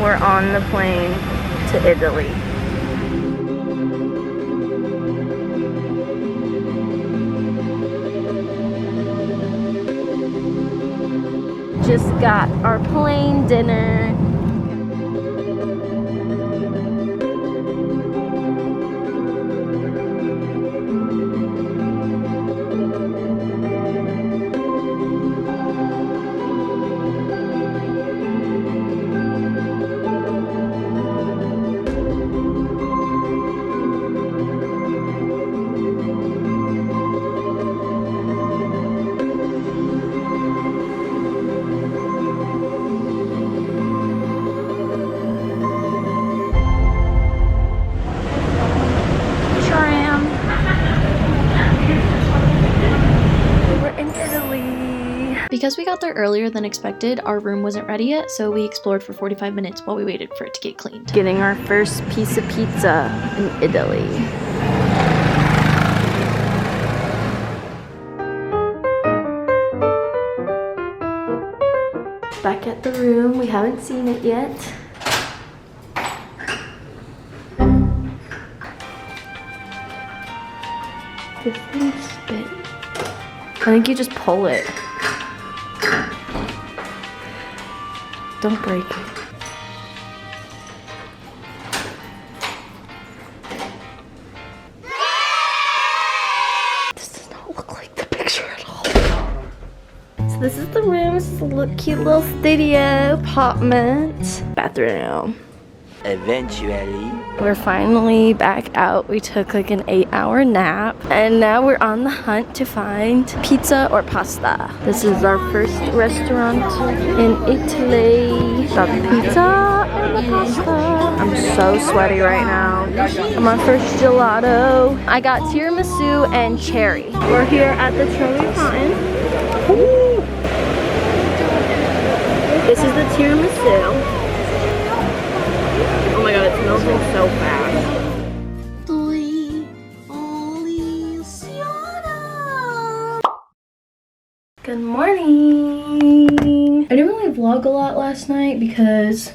we're on the plane to Italy. Just got our plane dinner. Because we got there earlier than expected, our room wasn't ready yet, so we explored for 45 minutes while we waited for it to get cleaned. Getting our first piece of pizza in Italy. Back at the room, we haven't seen it yet. This thing spit. I think you just pull it. Don't break it. This does not look like the picture at all. So this is the room. This is a cute little studio apartment. Bathroom. Eventually. We're finally back out. We took like an 8-hour nap and now we're on the hunt to find pizza or pasta. This is our first restaurant in Italy. Got pizza and pasta. I'm so sweaty right now. I'm on first gelato. I got tiramisu and cherry. We're here at the Trevi Fountain. Ooh. This is the tiramisu. Oh my god, it's melting so fast. Good morning. I didn't really vlog a lot last night because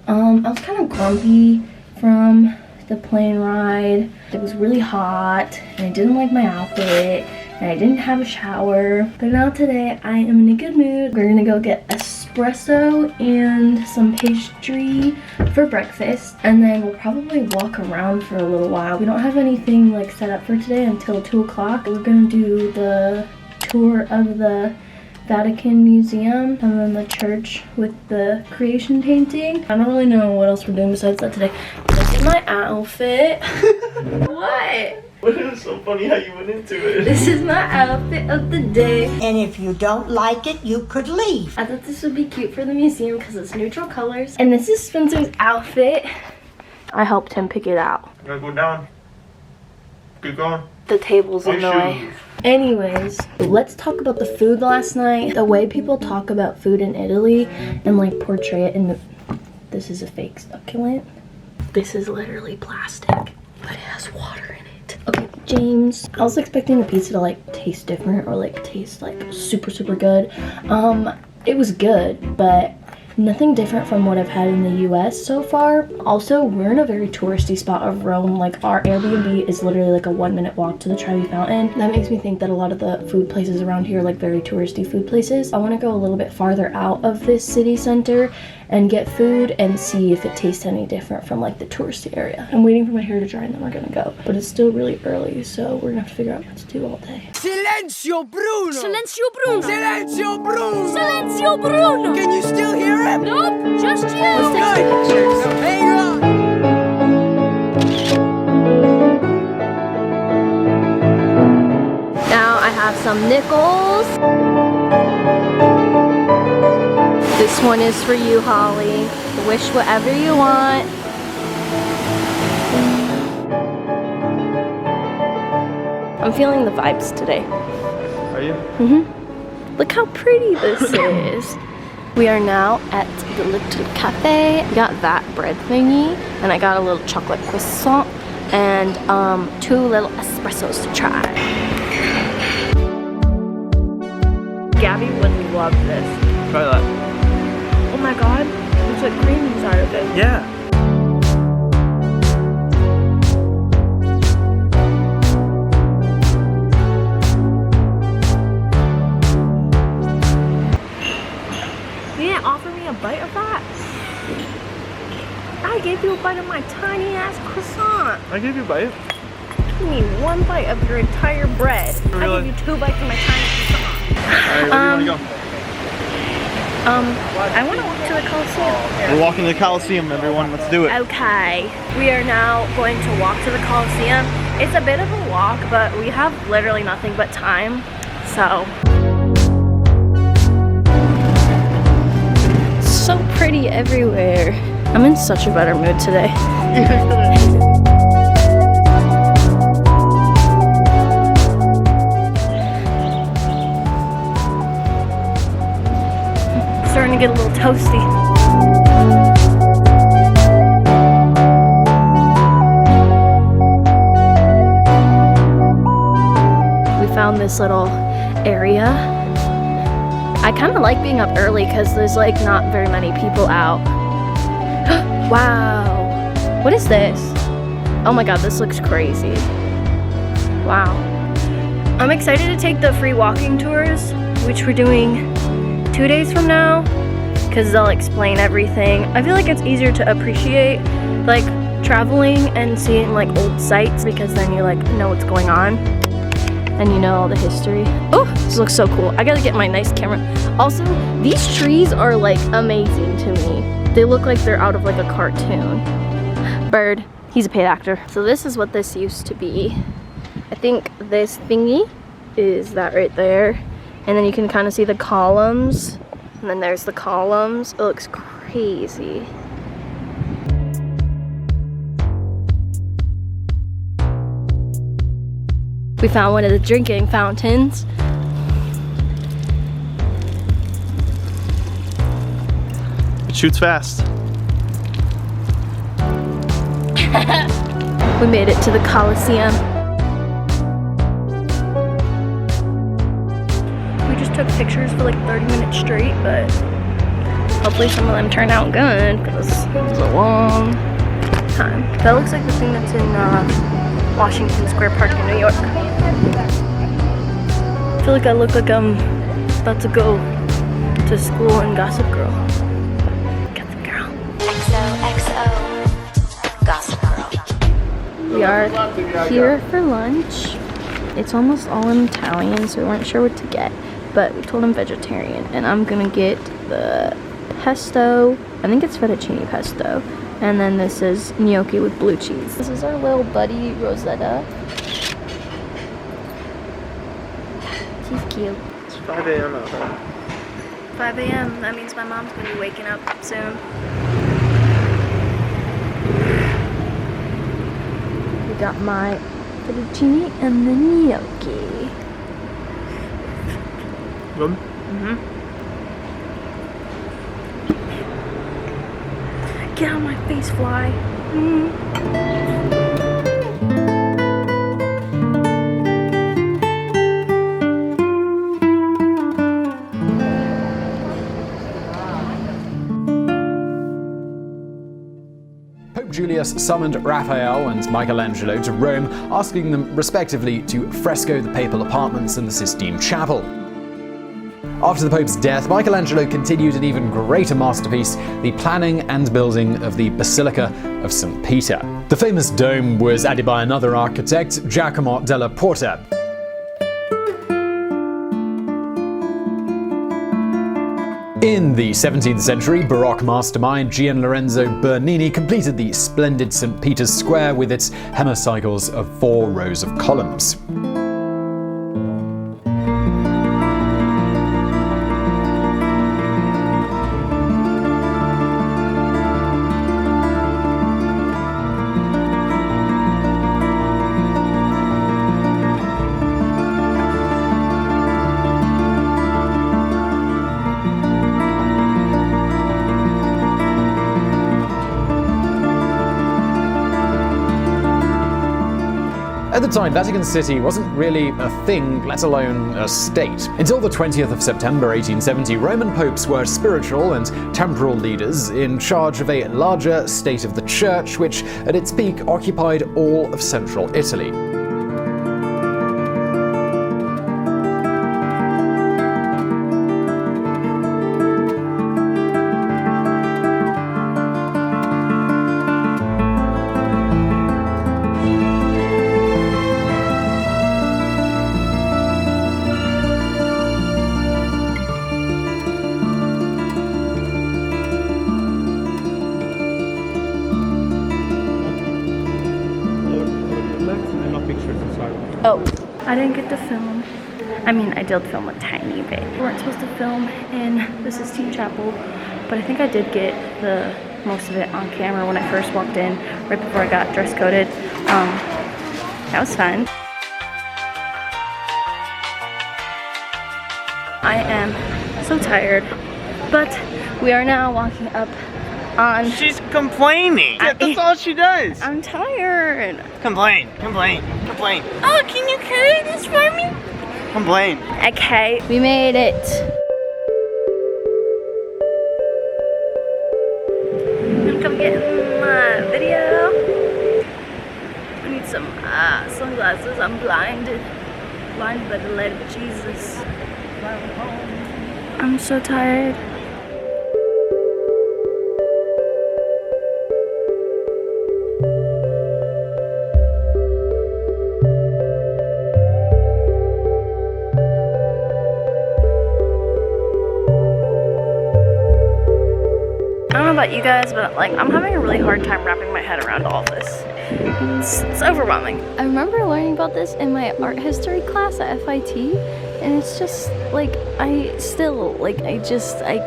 I was kind of grumpy from the plane ride. It was really hot and I didn't like my outfit and I didn't have a shower. But now today I am in a good mood. We're gonna go get espresso and some pastry for breakfast and then we'll probably walk around for a little while. We don't have anything like set up for today until 2 o'clock. We're gonna do the tour of the Vatican Museum and then the church with the creation painting. I don't really know what else we're doing besides that today. This is my outfit. What? It was so funny how you went into it. This is my outfit of the day. And if you don't like it, you could leave. I thought this would be cute for the museum because it's neutral colors. And this is Spencer's outfit. I helped him pick it out. You gotta go down. Keep going. The table's in the way. Anyways, let's talk about the food last night. The way people talk about food in Italy and like portray it in the... This is a fake succulent. This is literally plastic, but it has water in it. Okay, James. I was expecting the pizza to like taste different or like taste like super good. It was good, but nothing different from what I've had in the US so far. Also, we're in a very touristy spot of Rome. Like our Airbnb is literally like a 1-minute walk to the Trevi Fountain. That makes me think that a lot of the food places around here are like very touristy food places. I want to go a little bit farther out of this city center and get food and see if it tastes any different from like the touristy area. I'm waiting for my hair to dry and then we're gonna go. But it's still really early, so we're gonna have to figure out what to do all day. Silenzio Bruno! Silenzio Bruno! Silenzio Bruno! Silenzio Bruno! Can you still hear him? Nope, just you! Let's take some pictures. Hang on! Now I have some nickels. This one is for you, Holly. Wish whatever you want. I'm feeling the vibes today. Are you? Look how pretty this is. We are now at the little cafe. I got that bread thingy, and I got a little chocolate croissant, and 2 little espressos to try. Gabby would love this. Try that. Oh my god, it's like cream inside of it. Yeah. You didn't offer me a bite of that? I gave you a bite of my tiny ass croissant. I gave you a bite. Give me one bite of your entire bread. Really? I gave you 2 bites of my tiny croissant. Alright, where do you want to go? I want to walk to the Coliseum. We're walking to the Coliseum, everyone. Let's do it. Okay, we are now going to walk to the Coliseum. It's a bit of a walk, but we have literally nothing but time, so. So pretty everywhere. I'm in such a better mood today. Starting to get a little toasty. We found this little area. I kind of like being up early because there's like not very many people out. Wow. What is this? Oh my god, this looks crazy. Wow. I'm excited to take the free walking tours, which we're doing 2 days from now, because they'll explain everything. I feel like it's easier to appreciate like traveling and seeing like old sites, because then you like know what's going on and you know all the history. Oh, this looks so cool. I gotta get my nice camera. Also, these trees are like amazing to me. They look like they're out of like a cartoon. Bird, he's a paid actor. So this is what this used to be. I think this thingy is that right there. And then you can kind of see the columns. And then there's the columns. It looks crazy. We found one of the drinking fountains. It shoots fast. We made it to the Coliseum. We just took pictures for like 30 minutes straight, but hopefully some of them turned out good, because it was a long time. That looks like the thing that's in Washington Square Park in New York. I feel like I look like I'm about to go to school in Gossip Girl. Gossip Girl. XOXO Gossip Girl. We are here for lunch. It's almost all in Italian, so we weren't sure what to get, but we told him vegetarian, and I'm gonna get the pesto. I think it's fettuccine pesto, and then this is gnocchi with blue cheese. This is our little buddy Rosetta. She's cute. It's 5 a.m. out there. 5 a.m. That means my mom's gonna be waking up soon. We got my fettuccine and the gnocchi. Good? Mm-hmm. Get out of my face, fly. Pope Julius summoned Raphael and Michelangelo to Rome, asking them respectively to fresco the papal apartments and the Sistine Chapel. After the Pope's death, Michelangelo continued an even greater masterpiece, the planning and building of the Basilica of St. Peter. The famous dome was added by another architect, Giacomo della Porta. In the 17th century, Baroque mastermind Gian Lorenzo Bernini completed the splendid St. Peter's Square with its hemicycles of 4 rows of columns. At the time, Vatican City wasn't really a thing, let alone a state. Until the 20th of September 1870, Roman popes were spiritual and temporal leaders in charge of a larger state of the Church, which at its peak occupied all of central Italy. Oh, I didn't get to film. I mean, I did film a tiny bit. We weren't supposed to film in the Sistine Chapel, but I think I did get the most of it on camera when I first walked in, right before I got dress coded. That was fun. I am so tired, but we are now walking up on... She's complaining. That's all she does. I'm tired. Complain, complain, complain, Oh, can you carry this for me? complain. Okay, we made it. I'm come get my video. I need some sunglasses. I'm blinded by the light of Jesus. I'm so tired. I don't know about you guys, but like I'm having a really hard time wrapping my head around all this. It's overwhelming. I remember learning about this in my art history class at FIT, and it's just like I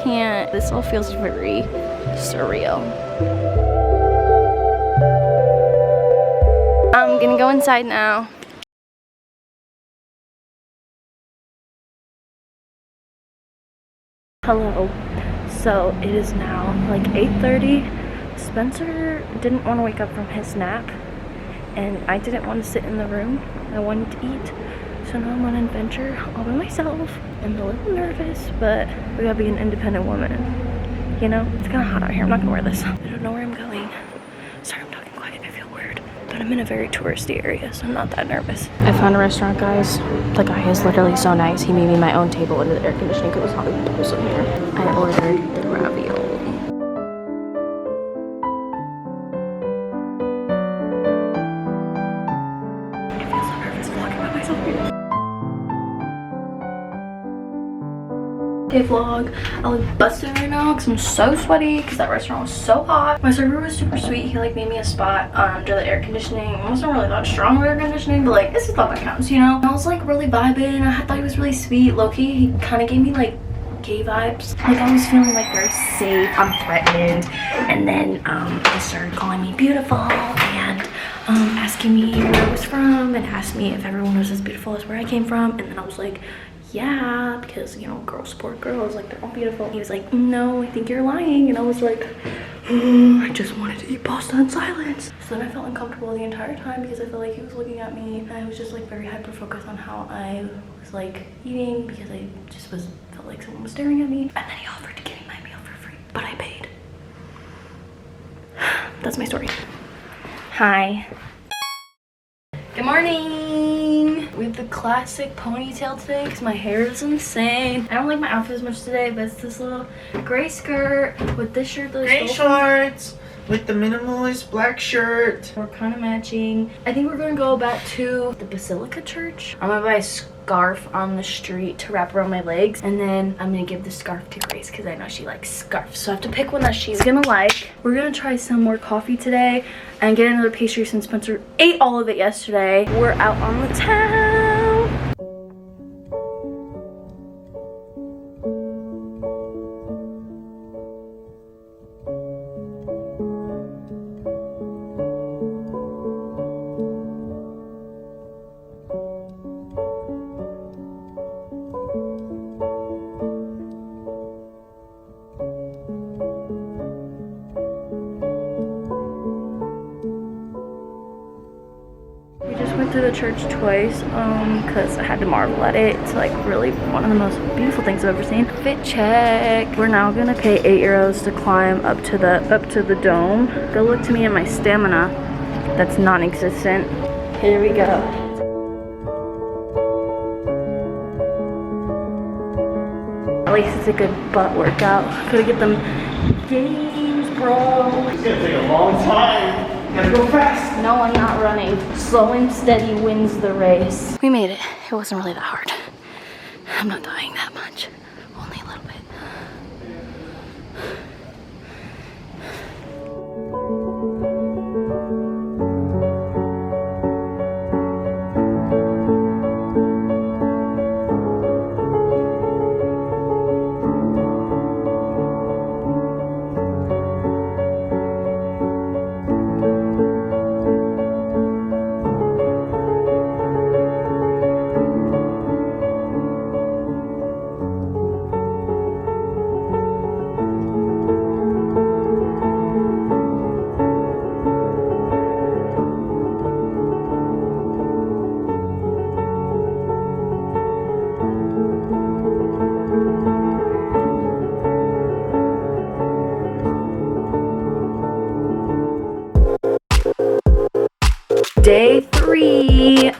can't. This all feels very surreal. I'm gonna go inside now. Hello. So it is now like 8:30. Spencer didn't want to wake up from his nap, and I didn't want to sit in the room. I wanted to eat. So now I'm on an adventure all by myself. I'm a little nervous, but we gotta be an independent woman. You know, it's kind of hot out here. I'm not gonna wear this. I don't know where I'm going. Sorry, I'm talking quiet. I feel weird. But I'm in a very touristy area, so I'm not that nervous. I found a restaurant, guys. The guy is literally so nice. He made me my own table under the air conditioning because it's not even close in here. I ordered the ravioli. I feel so nervous vlogging by myself here. Hey vlog, I look busted right now because I'm so sweaty because that restaurant was so hot. My server was super sweet. He like made me a spot under the air conditioning. It wasn't really that strong air conditioning, but like this is all that counts, you know? I was like really vibing. I thought he was really sweet. Low-key, he kind of gave me like gay vibes. Like I was feeling like very safe, unthreatened. And then he started calling me beautiful and asking me where I was from and asked me if everyone was as beautiful as where I came from. And then I was like, yeah, because you know, girls support girls, like they're all beautiful. He was like, no, I think you're lying. And I was like, I just wanted to eat pasta in silence. So then I felt uncomfortable the entire time because I felt like he was looking at me. I was just like very hyper focused on how I was like eating because I just felt like someone was staring at me. And then he offered to give me my meal for free, but I paid. That's my story. Hi. Good morning! We have the classic ponytail today because my hair is insane. I don't like my outfit as much today, but it's this little gray skirt with this shirt that Gray shorts with the minimalist black shirt. We're kind of matching. I think we're going to go back to the Basilica Church. I'm going to buy a scarf on the street to wrap around my legs, and then I'm going to give the scarf to Grace because I know she likes scarves. So I have to pick one that she's going to like. We're going to try some more coffee today and get another pastry since Spencer ate all of it yesterday. We're out on the town. went through the church twice because I had to marvel at it. It's like really one of the most beautiful things I've ever seen. Fit check. We're now gonna pay 8 euros to climb up to the dome. Go look to me at my stamina. That's non-existent. Here we go. At least it's a good butt workout. Gotta get them gains, bro. It's gonna take a long time. Gotta go fast. No, I'm not running. Slow and steady wins the race. We made it. It wasn't really that hard. I'm not dying that much. Only a little bit. Day 3.